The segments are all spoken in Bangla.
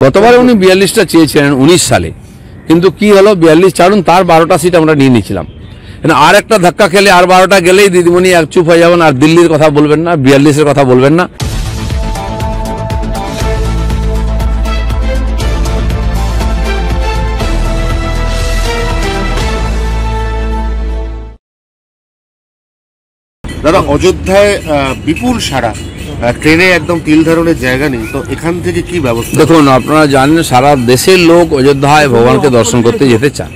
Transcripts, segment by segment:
গতবারে উনি 42টা চেয়েছিলেন 19 সালে, কিন্তু কি হলো 42 ছাড়ুন তার 12টা সিট আমরা নিয়ে নিয়েছিলাম। আর একটা ধাক্কা খেলে আর 12টা গেলেই দিদিমণি এক চুপ হয়ে যাবেন, আর দিল্লির কথা বলবেন না, 42-এর কথা বলবেন না। দাদা, অযোধ্যায় বিপুল সারা, ট্রেনে একদম তিল ধারণের জায়গা নেই, তো এখান থেকে কি ব্যবস্থা? দেখুন, আপনারা জানেন সারা দেশের লোক অযোধ্যায় ভগবানকে দর্শন করতে যেতে চান।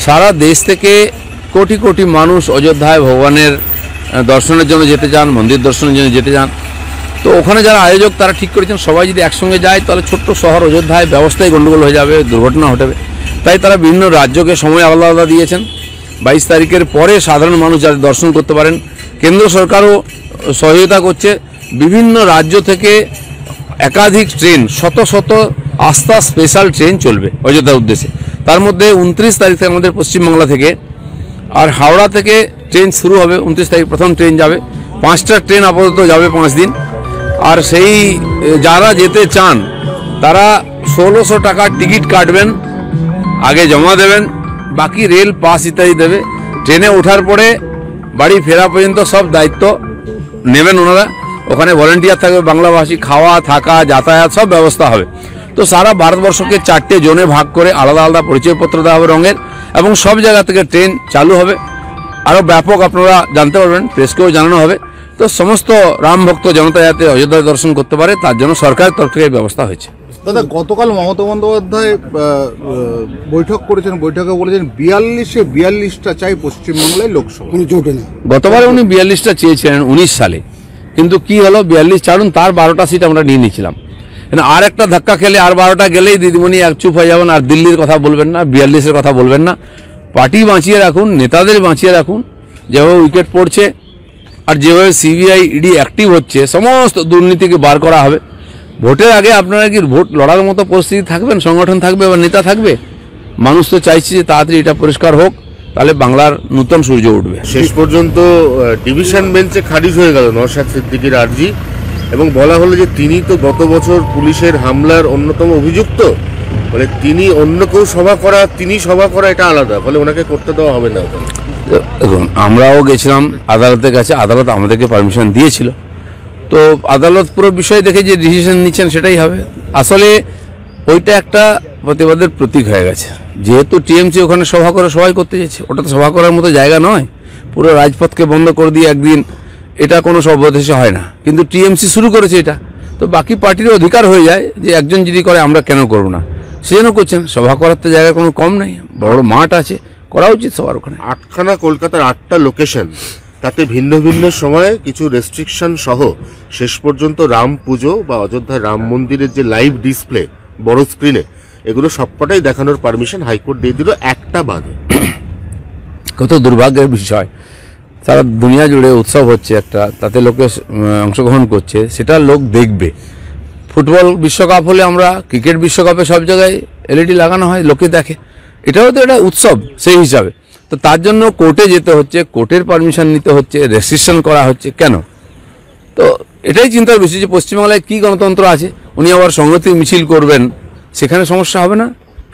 সারা দেশ থেকে কোটি কোটি মানুষ অযোধ্যায় ভগবানের দর্শনের জন্য যেতে চান, মন্দির দর্শনের জন্য যেতে চান। তো ওখানে যারা আয়োজক তারা ঠিক করেছেন সবাই যদি একসঙ্গে যায় তাহলে ছোট্ট শহর অযোধ্যায় ব্যবস্থায় গণ্ডগোল হয়ে যাবে, দুর্ঘটনা ঘটবে। তাই তারা বিভিন্ন রাজ্যকে সময় আলাদা আলাদা দিয়েছেন। 22 তারিখের পরে সাধারণ মানুষ যাতে দর্শন করতে পারেন। কেন্দ্র সরকারও সহযোগিতা করছে। বিভিন্ন রাজ্য থেকে একাধিক ট্রেন, শত শত আস্থা স্পেশাল ট্রেন চলবে অযোধ্যার উদ্দেশ্যে। তার মধ্যে 29 তারিখ থেকে আমাদের পশ্চিমবাংলা থেকে আর হাওড়া থেকে ট্রেন শুরু হবে। 29 তারিখ প্রথম ট্রেন যাবে। 5টা ট্রেন আপাতত যাবে 5 দিন। আর সেই যারা যেতে চান তারা 1600 টাকার টিকিট কাটবেন, আগে জমা দেবেন, বাকি রেল পাস ইত্যাদি দেবে। ট্রেনে ওঠার পরে বাড়ি ফেরা পর্যন্ত সব দায়িত্ব নেবেন ওনারা। ওখানে ভলেন্টিয়ার থাকবে, বাংলাভাষী, খাওয়া থাকা যাতায়াত সব ব্যবস্থা হবে। তো সারা ভারতবর্ষকে 4টে জোনে ভাগ করে আলাদা আলাদা পরিচয়পত্র দেওয়া হবে রঙের, এবং সব জায়গা থেকে ট্রেন চালু হবে। আরও ব্যাপক আপনারা জানতে পারবেন, প্রেসকেও জানানো হবে। তো সমস্ত রাম ভক্ত জনতা যাতে অযোধ্যায় দর্শন করতে পারে তার জন্য সরকারের তরফ থেকে ব্যবস্থা হয়েছে। দাদা, গতকাল মমতা বন্দ্যোপাধ্যায় বৈঠক করেছেন, বৈঠকে বলেছেন 42টা চাই পশ্চিমবাংলায় লোকসভা। গতবারে উনি 42টা চেয়েছিলেন 19 সালে, কিন্তু কি হলো 42 ছাড়ুন তার 12টা সিট আমরা নিয়ে নিয়েছিলাম। আর একটা ধাক্কা খেলে আর 12টা গেলেই দিদিমণি এক চুপ হয়ে যাবেন, আর দিল্লির কথা বলবেন না, 42-এর কথা বলবেন না। পার্টি বাঁচিয়ে রাখুন, নেতাদের বাঁচিয়ে রাখুন। যেভাবে উইকেট পড়ছে আর যেভাবে সিবিআই ইডি অ্যাক্টিভ হচ্ছে, সমস্ত দুর্নীতিকে বার করা হবে। ভোটের আগে আপনারা কি ভোট লড়ার মতো পরিস্থিতি থাকবেন, সংগঠন থাকবে বা নেতা থাকবে? মানুষ তো চাইছে যে তাড়াতাড়ি এটা পরিষ্কার হোক, তাহলে বাংলার নূতন সূর্য উঠবে। শেষ পর্যন্ত ডিভিশন বেঞ্চে খারিজ হয়ে গেল নওশাদ সিদ্দিকীর আর্জি, এবং বলা হলো যে তিনি তো গত বছর পুলিশের হামলার অন্যতম অভিযুক্ত, মানে তিনি অন্য কেউ তিনি সভা করা এটা আলাদা, ফলে ওনাকে করতে দেওয়া হবে না। দেখুন, আমরাও গেছিলাম আদালতের কাছে, আদালত আমাদেরকে পারমিশন দিয়েছিল। তো আদালত পুরো বিষয় দেখে যে ডিসিশন নিচ্ছেন সেটাই হবে। আসলে ওইটা একটা প্রতিবাদের প্রতীক হয়ে গেছে। যেহেতু টিএমসি ওখানে সভা করে সবাই করতে যাচ্ছে, ওটা তো সভা করার মতো জায়গা নয়। পুরো রাজপথকে বন্ধ করে দিয়ে একদিন, এটা কোনো সভ্যদেশে হয় না। কিন্তু টিএমসি শুরু করেছে এটা, তো বাকি পার্টির অধিকার হয়ে যায় যে একজন যদি করে আমরা কেন করব না, সেজন্য করছেন। সভা করার তো জায়গা কোনো কম নেই, বড় মাঠ আছে, করা উচিত সবার ওখানে। 8খানা কলকাতার 8টা লোকেশন, তাতে ভিন্ন ভিন্ন সময়ে কিছু রেস্ট্রিকশন সহ শেষ পর্যন্ত রাম পুজো বা অযোধ্যায় রাম মন্দিরের যে লাইভ ডিসপ্লে বড় স্ক্রিনে, এগুলো সবকটাই দেখানোর পারমিশন হাইকোর্ট দিয়ে দিল, একটা বাদে। কত দুর্ভাগ্যের বিষয়। সারা দুনিয়া জুড়ে উৎসব হচ্ছে একটা, তাতে লোকে অংশগ্রহণ করছে, সেটা লোক দেখবে। ফুটবল বিশ্বকাপ হলে আমরা, ক্রিকেট বিশ্বকাপে সব জায়গায় এলইডি লাগানো হয়, লোকে দেখে। এটাও তো একটা উৎসব সেই হিসাবে। তো তার জন্য কোর্টে যেতে হচ্ছে, কোর্টের পারমিশন নিতে হচ্ছে, রেস্ট্রিকশন করা হচ্ছে কেন? তো এটাই চিন্তার বিষয় যে পশ্চিমবাংলায় কী গণতন্ত্র আছে। উনি আবার সংহতি মিছিল করবেন, সেখানে সমস্যা হবে না?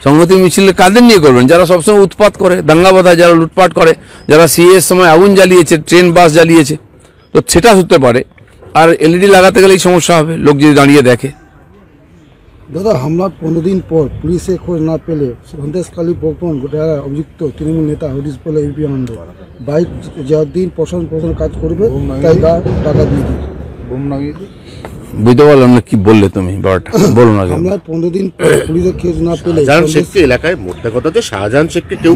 সংহতি মিছিল কাদের নিয়ে করবেন? যারা সবসময় উৎপাত করে, দাঙ্গা বাঁধায়, যারা লুটপাট করে, যারা সিএর সময় আগুন জ্বালিয়েছে, ট্রেন বাস জ্বালিয়েছে, তো সেটা হতে পারে। আর এলইডি লাগাতে গেলেই সমস্যা হবে, লোক যদি দাঁড়িয়ে দেখে। দাদা, হামলার 15 দিন পর পুলিশে খোঁজ না পেলে সন্দেশখালী বর্তমান ঘটনার অভিযুক্ত তৃণমূল নেতা হরিশ বলে ইউপি আনন্দ বাইক যতদিন প্রশাসন কাজ করবে তাই টাকা দিয়ে দিই বোম নামিয়ে দিই। বুঝতে পারলাম না কি বললে তুমি, বলো না। হামলার 15 দিন পর পুলিশে খোঁজ না পেলে এলাকায় মোটটা কথা তো শাহজাহান শেখকে কেউ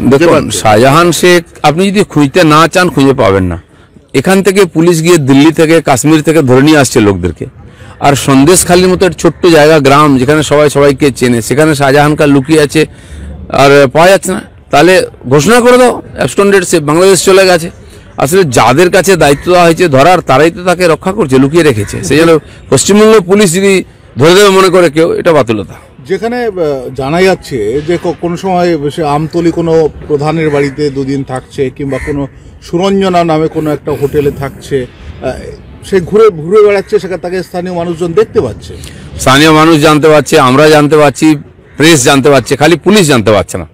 শাহজাহান শেখ আপনি যদি খুঁজতে না চান খুঁজে পাবেন না। এখান থেকে পুলিশ গিয়ে দিল্লি থেকে, কাশ্মীর থেকে ধরে নিয়ে আসছে লোকদেরকে। আর সন্দেশখালীর মতো একটা ছোট্ট জায়গা, গ্রাম, যেখানে সবাই সবাইকে চেনে, সেখানে শাহজাহানকার লুকিয়ে আছে আর পাওয়া যাচ্ছে না। তাহলে ঘোষণা করে দাও অ্যাবস্কন্ডেড, সে বাংলাদেশ চলে গেছে। আসলে যাদের কাছে দায়িত্ব দেওয়া হয়েছে ধরার, তারাই তো তাকে রক্ষা করছে, লুকিয়ে রেখেছে। সেই জন্য পশ্চিমবঙ্গের পুলিশ যদি ধরে দেবে মনে করে কেউ, এটা বাতুলতা। যেখানে জানা যাচ্ছে যে কোনো সময় আমতলী কোনো প্রধানের বাড়িতে 2 দিন থাকছে, কিংবা কোনো সুরঞ্জনা নামে কোনো একটা হোটেলে থাকছে, সে ঘুরে ঘুরে বেড়াচ্ছে, সেখানে তাকে স্থানীয় মানুষজন দেখতে পাচ্ছে। স্থানীয় মানুষ জানতে পারছে, আমরা জানতে পারছি, প্রেস জানতে পারছে, খালি পুলিশ জানতে পারছে না।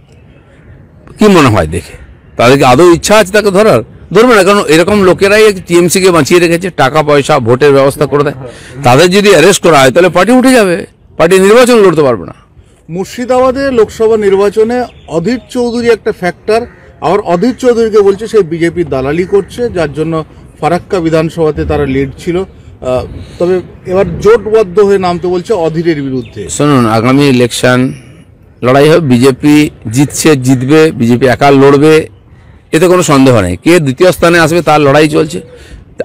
কি মনে হয় দেখে তাদেরকে আদৌ ইচ্ছা আছে তাকে ধরার? ধরবে না, কারণ এরকম লোকেরাই টিএমসিকে বাঁচিয়ে রেখেছে, টাকা পয়সা ভোটের ব্যবস্থা করে দেয়। তাদের যদি অ্যারেস্ট করা হয় তাহলে পার্টি উঠে যাবে, পার্টি নির্বাচন লড়তে পারবে না। মুর্শিদাবাদে লোকসভা নির্বাচনে অধীর চৌধুরী একটা ফ্যাক্টর, আবার অধীর চৌধুরীকে বলছে সে বিজেপির দালালি করছে, যার জন্য ফারাক্কা বিধানসভাতে তারা লিড ছিল। তবে এবার জোটবদ্ধ হয়ে নামতে বলছে অধীরের বিরুদ্ধে। শুনুন, আগামী ইলেকশন লড়াই হবে, বিজেপি জিতবে, বিজেপি একা লড়বে, এতে কোনো সন্দেহ নেই। কে দ্বিতীয় স্থানে আসবে তার লড়াই চলছে।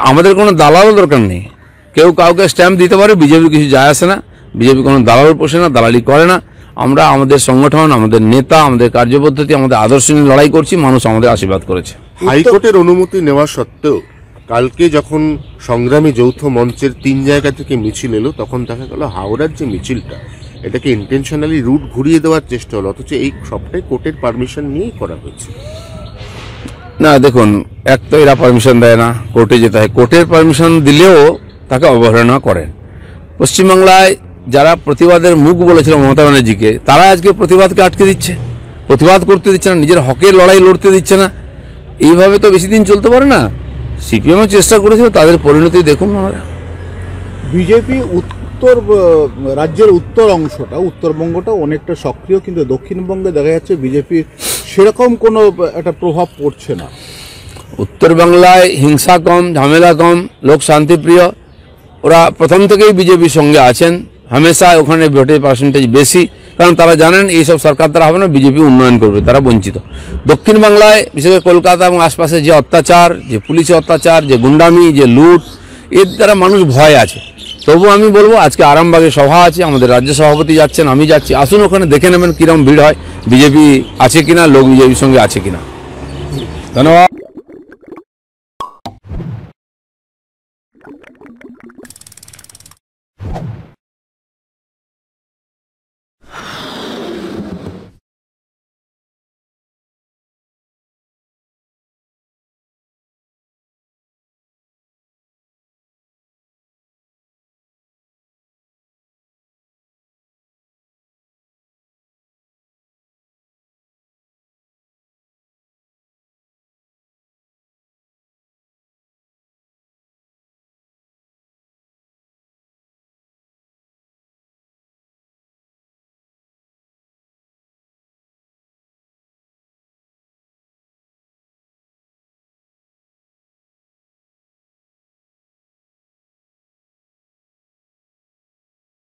আমাদের কোনো দালালও দরকার নেই, কেউ কাউকে স্ট্যাম্প দিতে পারে, বিজেপি কিছু যায় আসে না। বিজেপি কোনো দালাল পোষে না, দালালি করে না। আমরা আমাদের সংগঠন, আমাদের নেতা, আমাদের কার্যপদ্ধতি, আমাদের আদর্শ নিয়ে লড়াই করছি, মানুষ আমাদের আশীর্বাদ করেছে। হাইকোর্টের অনুমতি নেওয়া সত্ত্বেও কালকে যখন সংগ্রামী যৌথ মঞ্চের 3 জায়গা থেকে মিছিল এলো, তখন দেখা গেল হাওড়ার যে মিছিলটা, এটাকে ইন্টেনশনালি রুট ঘুরিয়ে দেওয়ার চেষ্টা হলো, অথচ এই সবটাই কোর্টের পারমিশন নিয়েই করা হয়েছে। না দেখুন, এক তো এরা পারমিশন দেয় না, কোর্টে যেতে হয়। কোর্টের পারমিশন দিলেও তাকে অবহেলনা করেন। পশ্চিমবাংলায় যারা প্রতিবাদের মুখ বলেছিল মমতা ব্যানার্জিকে, তারা আজকে প্রতিবাদকে আটকে দিচ্ছে, প্রতিবাদ করতে দিচ্ছে না, নিজের হকের লড়াই লড়তে দিচ্ছে না। এইভাবে তো বেশি দিন চলতে পারে না। সিপিএমও চেষ্টা করেছিল, তাদের পরিণতি দেখুন। আমরা বিজেপি রাজ্যের উত্তর অংশটা, উত্তরবঙ্গটা অনেকটা সক্রিয়, কিন্তু দক্ষিণবঙ্গে দেখা যাচ্ছে বিজেপির সেরকম কোনো একটা প্রভাব পড়ছে না। উত্তরবাংলায় হিংসা কম, ঝামেলা কম, লোক শান্তিপ্রিয়। ওরা প্রথম থেকেই বিজেপির সঙ্গে আছেন, হামেশা ওখানে ভোটের পার্সেন্টেজ বেশি, কারণ তারা জানেন এইসব সরকার তারা হবে না, বিজেপি উন্নয়ন করবে, তারা বঞ্চিত। দক্ষিণ বাংলায় বিশেষ করে কলকাতা এবং আশপাশে যে অত্যাচার, যে পুলিশের অত্যাচার, যে গুন্ডামি, যে লুট, এর দ্বারা মানুষ ভয় আছে। তবু আমি বলবো, আজকে আরামবাগে সভা আছে, আমাদের রাজ্য সভাপতি যাচ্ছেন, আমি যাচ্ছি, আসুন ওখানে দেখে নেবেন কিরকম ভিড় হয়, বিজেপি আছে কিনা, লোক বিজেপির সঙ্গে আছে কিনা। ধন্যবাদ।